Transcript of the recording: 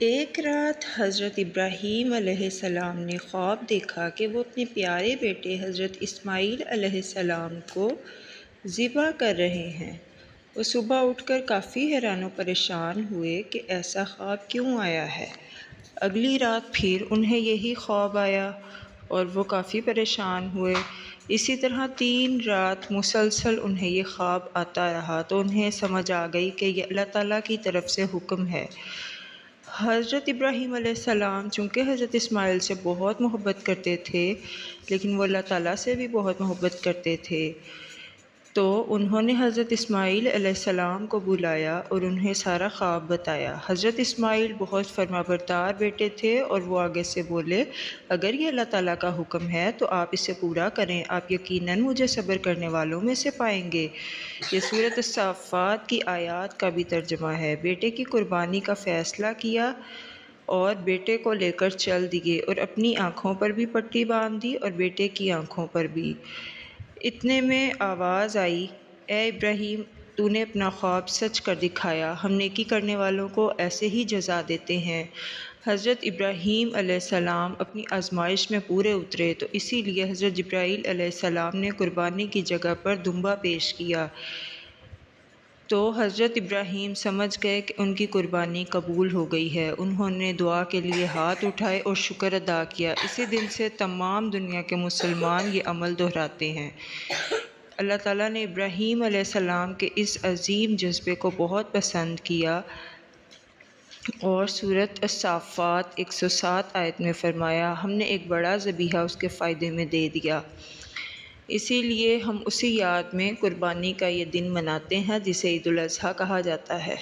ایک رات حضرت ابراہیم علیہ السلام نے خواب دیکھا کہ وہ اپنے پیارے بیٹے حضرت اسماعیل علیہ السلام کو ذبح کر رہے ہیں۔ وہ صبح اٹھ کر کافی حیران و پریشان ہوئے کہ ایسا خواب کیوں آیا ہے۔ اگلی رات پھر انہیں یہی خواب آیا اور وہ کافی پریشان ہوئے۔ اسی طرح 3 رات مسلسل انہیں یہ خواب آتا رہا تو انہیں سمجھ آ گئی کہ یہ اللہ تعالیٰ کی طرف سے حکم ہے۔ حضرت ابراہیم علیہ السلام چونکہ حضرت اسماعیل سے بہت محبت کرتے تھے لیکن وہ اللہ تعالیٰ سے بھی بہت محبت کرتے تھے، تو انہوں نے حضرت اسماعیل علیہ السلام کو بلایا اور انہیں سارا خواب بتایا۔ حضرت اسماعیل بہت فرمانبردار بیٹے تھے اور وہ آگے سے بولے، اگر یہ اللہ تعالیٰ کا حکم ہے تو آپ اسے پورا کریں، آپ یقیناً مجھے صبر کرنے والوں میں سے پائیں گے۔ یہ سورۃ الصافات کی آیات کا بھی ترجمہ ہے۔ بیٹے کی قربانی کا فیصلہ کیا اور بیٹے کو لے کر چل دیے اور اپنی آنکھوں پر بھی پٹی باندھ دی اور بیٹے کی آنکھوں پر بھی۔ اتنے میں آواز آئی، اے ابراہیم، تو نے اپنا خواب سچ کر دکھایا، ہم نیکی کرنے والوں کو ایسے ہی جزا دیتے ہیں۔ حضرت ابراہیم علیہ السلام اپنی آزمائش میں پورے اترے تو اسی لیے حضرت جبرائیل علیہ السلام نے قربانی کی جگہ پر دمبا پیش کیا، تو حضرت ابراہیم سمجھ گئے کہ ان کی قربانی قبول ہو گئی ہے۔ انہوں نے دعا کے لیے ہاتھ اٹھائے اور شکر ادا کیا۔ اسی دن سے تمام دنیا کے مسلمان یہ عمل دہراتے ہیں۔ اللہ تعالیٰ نے ابراہیم علیہ السلام کے اس عظیم جذبے کو بہت پسند کیا اور سورۃ الصافات 107 آیت میں فرمایا، ہم نے ایک بڑا ذبیحہ اس کے فائدے میں دے دیا۔ اسی لیے ہم اسی یاد میں قربانی کا یہ دن مناتے ہیں جسے عید الاضحیٰ کہا جاتا ہے۔